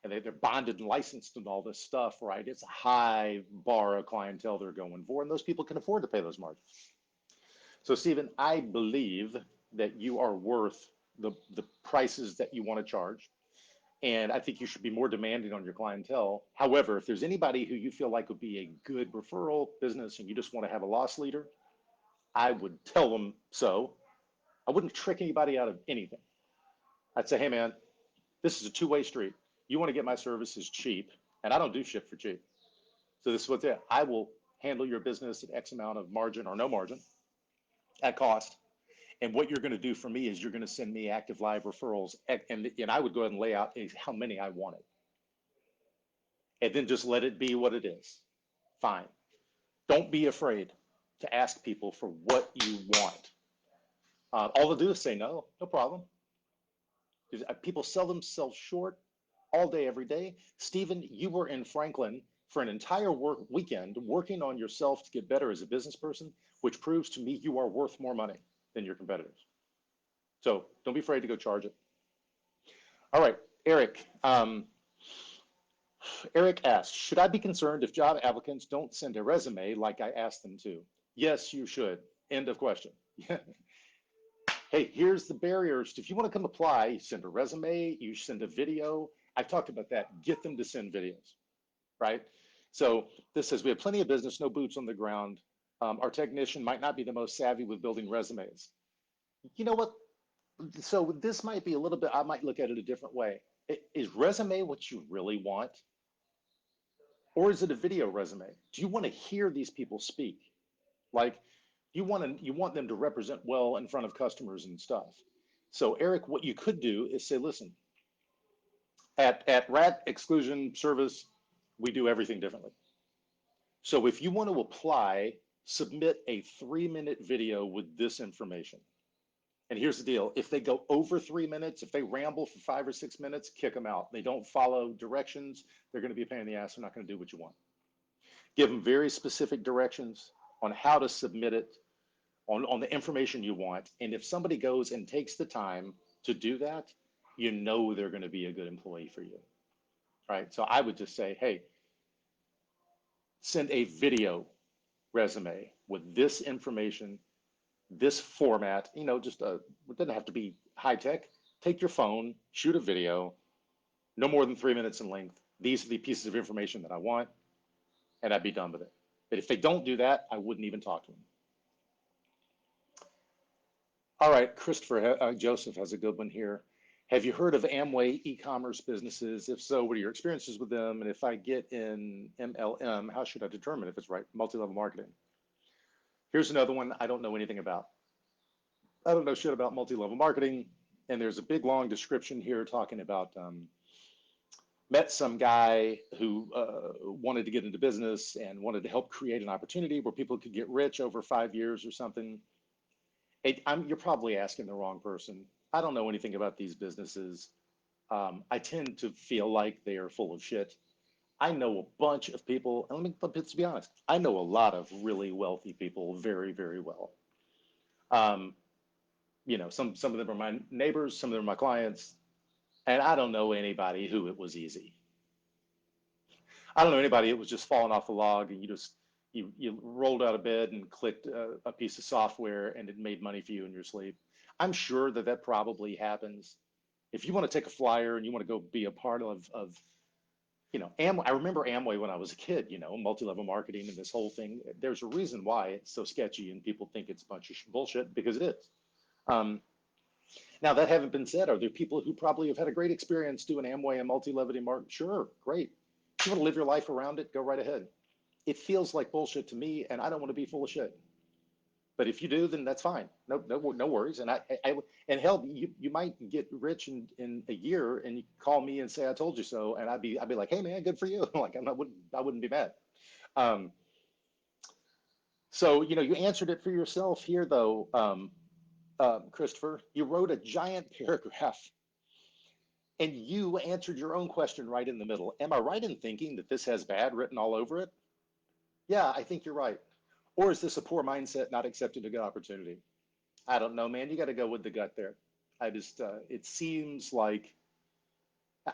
and they're bonded and licensed and all this stuff, right? It's a high bar of clientele they're going for, and those people can afford to pay those margins. So, Stephen, I believe that you are worth the prices that you want to charge. And I think you should be more demanding on your clientele. However, if there's anybody who you feel like would be a good referral business and you just want to have a loss leader, I would tell them so. I wouldn't trick anybody out of anything. I'd say, hey, man, this is a two-way street. You want to get my services cheap, and I don't do shit for cheap. So this is what's it. I will handle your business at X amount of margin or no margin at cost. And what you're going to do for me is you're going to send me active live referrals, and I would go ahead and lay out how many I wanted. And then just let it be what it is. Fine. Don't be afraid to ask people for what you want. All they'll do is say no, no problem. People sell themselves short all day, every day. Stephen, you were in Franklin for an entire weekend working on yourself to get better as a business person, which proves to me you are worth more money than your competitors. So don't be afraid to go charge it. All right, Eric. Eric asked, should I be concerned if job applicants don't send a resume like I asked them to? Yes, you should. End of question. Hey, here's the barriers. If you want to come apply, you send a resume, you send a video. I've talked about that. Get them to send videos, right? So this says we have plenty of business, no boots on the ground. Our technician might not be the most savvy with building resumes. You know what? So this might be a little bit, I might look at it a different way. Is resume what you really want? Or is it a video resume? Do you want to hear these people speak? Like you want them to represent well in front of customers and stuff. So Eric, what you could do is say, listen, at rat exclusion service, we do everything differently. So if you want to apply, submit a 3-minute video with this information. And here's the deal. If they go over 3 minutes, if they ramble for 5 or 6 minutes, kick them out. They don't follow directions. They're going to be a pain in the ass. They're not going to do what you want. Give them very specific directions on how to submit it, on the information you want. And if somebody goes and takes the time to do that, you know they're going to be a good employee for you, right? So I would just say, hey, send a video resume with this information, this format, just it doesn't have to be high tech. Take your phone, shoot a video, no more than 3 minutes in length. These are the pieces of information that I want, and I'd be done with it. But if they don't do that, I wouldn't even talk to them. All right, Christopher, Joseph has a good one here. Have you heard of Amway e-commerce businesses? If so, what are your experiences with them? And if I get in MLM, how should I determine if it's right? Multi-level marketing. Here's another one I don't know anything about. I don't know shit about multi-level marketing. And there's a big long description here talking about met some guy who wanted to get into business and wanted to help create an opportunity where people could get rich over 5 years or something. You're probably asking the wrong person. I don't know anything about these businesses. I tend to feel like they are full of shit. I know a bunch of people, and let's be honest, I know a lot of really wealthy people very, very well. Um, some of them are my neighbors, some of them are my clients, and I don't know anybody who it was easy. I don't know anybody who was just falling off the log and you rolled out of bed and clicked a piece of software and it made money for you in your sleep. I'm sure that that probably happens. If you want to take a flyer and you want to go be a part of I remember Amway when I was a kid, multi-level marketing and this whole thing. There's a reason why it's so sketchy and people think it's a bunch of bullshit because it is. Um, Now, that having been said, are there people who probably have had a great experience doing Amway and multi-level marketing? Sure, great. If you want to live your life around it, go right ahead. It feels like bullshit to me, and I don't want to be full of shit. But if you do, then that's fine. No worries. And hell, you might get rich in a year, and you call me and say I told you so, and I'd be like, hey man, good for you. Like I wouldn't be mad. Um, so you answered it for yourself here, though, Christopher. You wrote a giant paragraph, and you answered your own question right in the middle. Am I right in thinking that this has bad written all over it? Yeah, I think you're right. Or is this a poor mindset not accepting a good opportunity? I don't know, man. You got to go with the gut there. It seems like uh,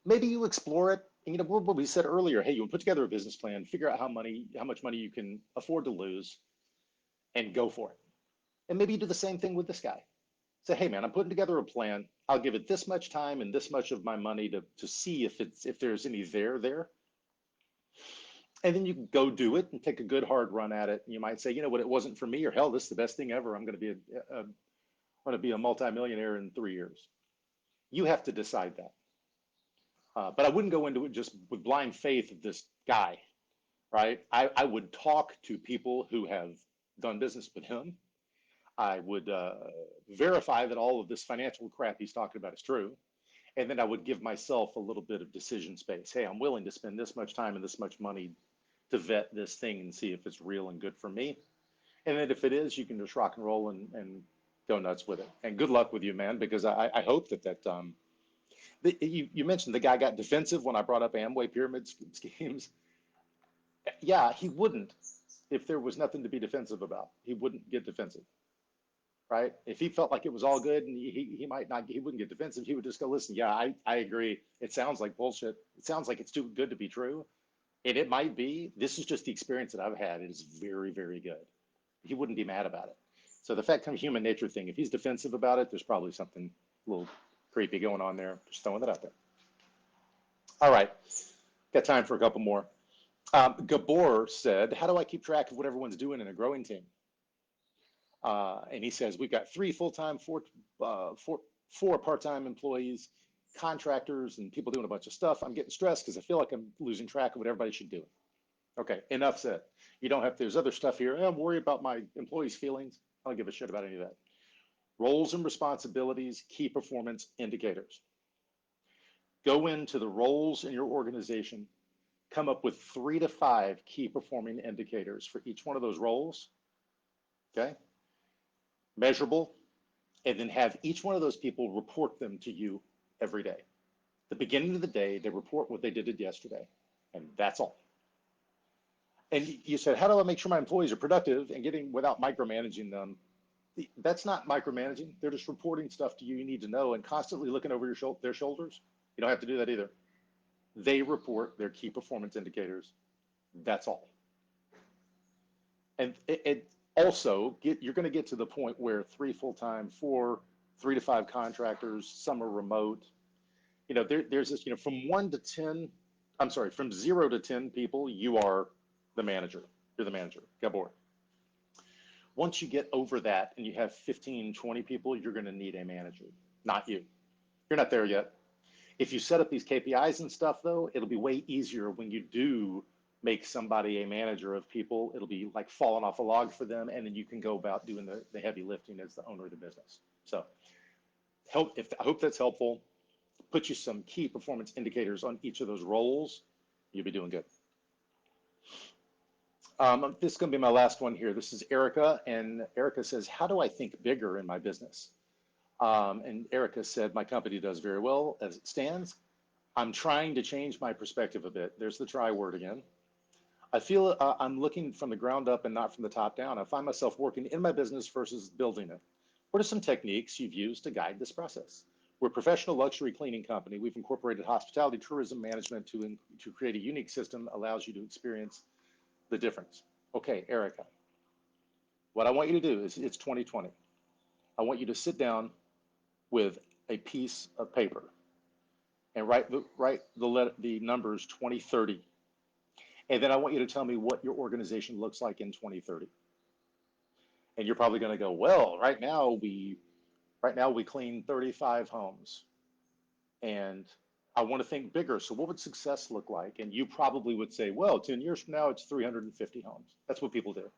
maybe you explore it. And, what we said earlier, hey, you put together a business plan, figure out how much money you can afford to lose, and go for it. And maybe you do the same thing with this guy. Say, hey, man, I'm putting together a plan. I'll give it this much time and this much of my money to see if there's any there. And then you can go do it and take a good hard run at it. And you might say, you know what, it wasn't for me, or hell, this is the best thing ever. I'm going to be a multimillionaire in 3 years. You have to decide that. But I wouldn't go into it just with blind faith of this guy, right? I would talk to people who have done business with him. I would verify that all of this financial crap he's talking about is true. And then I would give myself a little bit of decision space. Hey, I'm willing to spend this much time and this much money to vet this thing and see if it's real and good for me. And then if it is, you can just rock and roll and go nuts with it. And good luck with you, man, because I hope you mentioned the guy got defensive when I brought up Amway pyramid schemes. Yeah, he wouldn't if there was nothing to be defensive about. He wouldn't get defensive, right? If he felt like it was all good and he might not, he wouldn't get defensive. He would just go, listen, yeah, I agree. It sounds like bullshit. It sounds like it's too good to be true. And it might be. This is just the experience that I've had. It is very, very good. He wouldn't be mad about it. So the fact of human nature thing, if he's defensive about it, there's probably something a little creepy going on there. Just throwing that out there. All right, got time for a couple more. Gabor said, how do I keep track of what everyone's doing in a growing team? And he says, we've got 3 full-time, four part-time employees. contractors and people doing a bunch of stuff. I'm getting stressed because I feel like I'm losing track of what everybody should do. Okay, enough said. You don't have, there's other stuff here. I'm worried about my employees' feelings. I don't give a shit about any of that. Roles and responsibilities, key performance indicators. Go into the roles in your organization, come up with 3 to 5 key performing indicators for each one of those roles, okay? Measurable, and then have each one of those people report them to you every day. The beginning of the day, they report what they did yesterday, and that's all. And you said, how do I make sure my employees are productive and getting without micromanaging them? That's not micromanaging. They're just reporting stuff to you you need to know and constantly looking over their shoulders. You don't have to do that either. They report their key performance indicators. That's all. And it also, you're going to get to the point where 3 full-time, 4, 3 to 5 contractors, some are remote. You know, there's this, you know, from 1 to 10, I'm sorry, from 0 to 10 people, you are the manager. You're the manager. Gabor. Once you get over that and you have 15, 20 people, you're going to need a manager, not you. You're not there yet. If you set up these KPIs and stuff, though, it'll be way easier when you do make somebody a manager of people. It'll be like falling off a log for them, and then you can go about doing the heavy lifting as the owner of the business. So I hope that's helpful. Put you some key performance indicators on each of those roles. You'll be doing good. This is going to be my last one here. This is Erica, and Erica says, how do I think bigger in my business? And Erica said, my company does very well as it stands. I'm trying to change my perspective a bit. There's the try word again. I feel I'm looking from the ground up and not from the top down. I find myself working in my business versus building it. What are some techniques you've used to guide this process? We're a professional luxury cleaning company. We've incorporated hospitality tourism management to create a unique system that allows you to experience the difference. Okay, Erica, what I want you to do is, it's 2020. I want you to sit down with a piece of paper and write the numbers 2030. And then I want you to tell me what your organization looks like in 2030. And you're probably going to go, well, right now we clean 35 homes. And I want to think bigger. So what would success look like? And you probably would say, well, 10 years from now, it's 350 homes. That's what people do.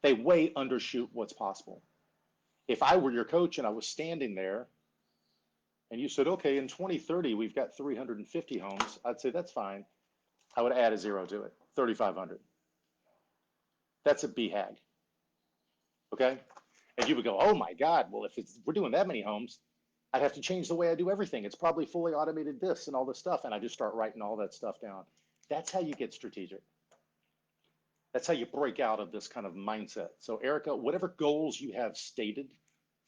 They way undershoot what's possible. If I were your coach and I was standing there and you said, okay, in 2030, we've got 350 homes, I'd say, that's fine. I would add a 0 to it, 3,500. That's a BHAG, okay? And you would go, oh my God, well, if we're doing that many homes, I'd have to change the way I do everything. It's probably fully automated this and all this stuff. And I just start writing all that stuff down. That's how you get strategic. That's how you break out of this kind of mindset. So Erica, whatever goals you have stated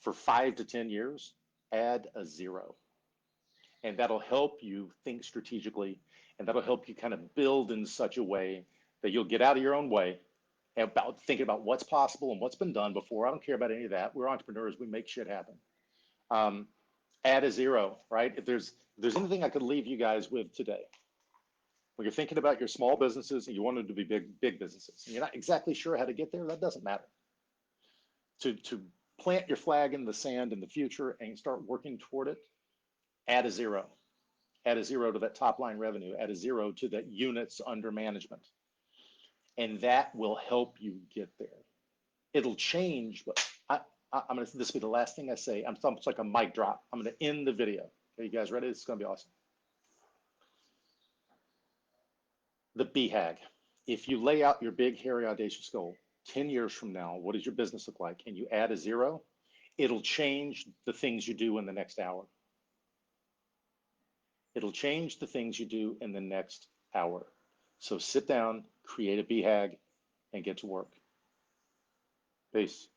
for 5 to 10 years, add a 0. And that'll help you think strategically, and that'll help you kind of build in such a way that you'll get out of your own way about thinking about what's possible and what's been done before. I don't care about any of that. We're entrepreneurs. We make shit happen. Add a 0, right? If there's anything I could leave you guys with today, when you're thinking about your small businesses and you want them to be big businesses, and you're not exactly sure how to get there, that doesn't matter. To plant your flag in the sand in the future and start working toward it, add a 0. Add a 0 to that top line revenue, add a 0 to that units under management. And that will help you get there. It'll change, but this will be the last thing I say. It's like a mic drop. I'm gonna end the video. Okay, you guys ready? This is gonna be awesome. The BHAG. If you lay out your big, hairy, audacious goal, 10 years from now, what does your business look like? And you add a 0, it'll change the things you do in the next hour. It'll change the things you do in the next hour. So sit down, create a BHAG, and get to work. Peace.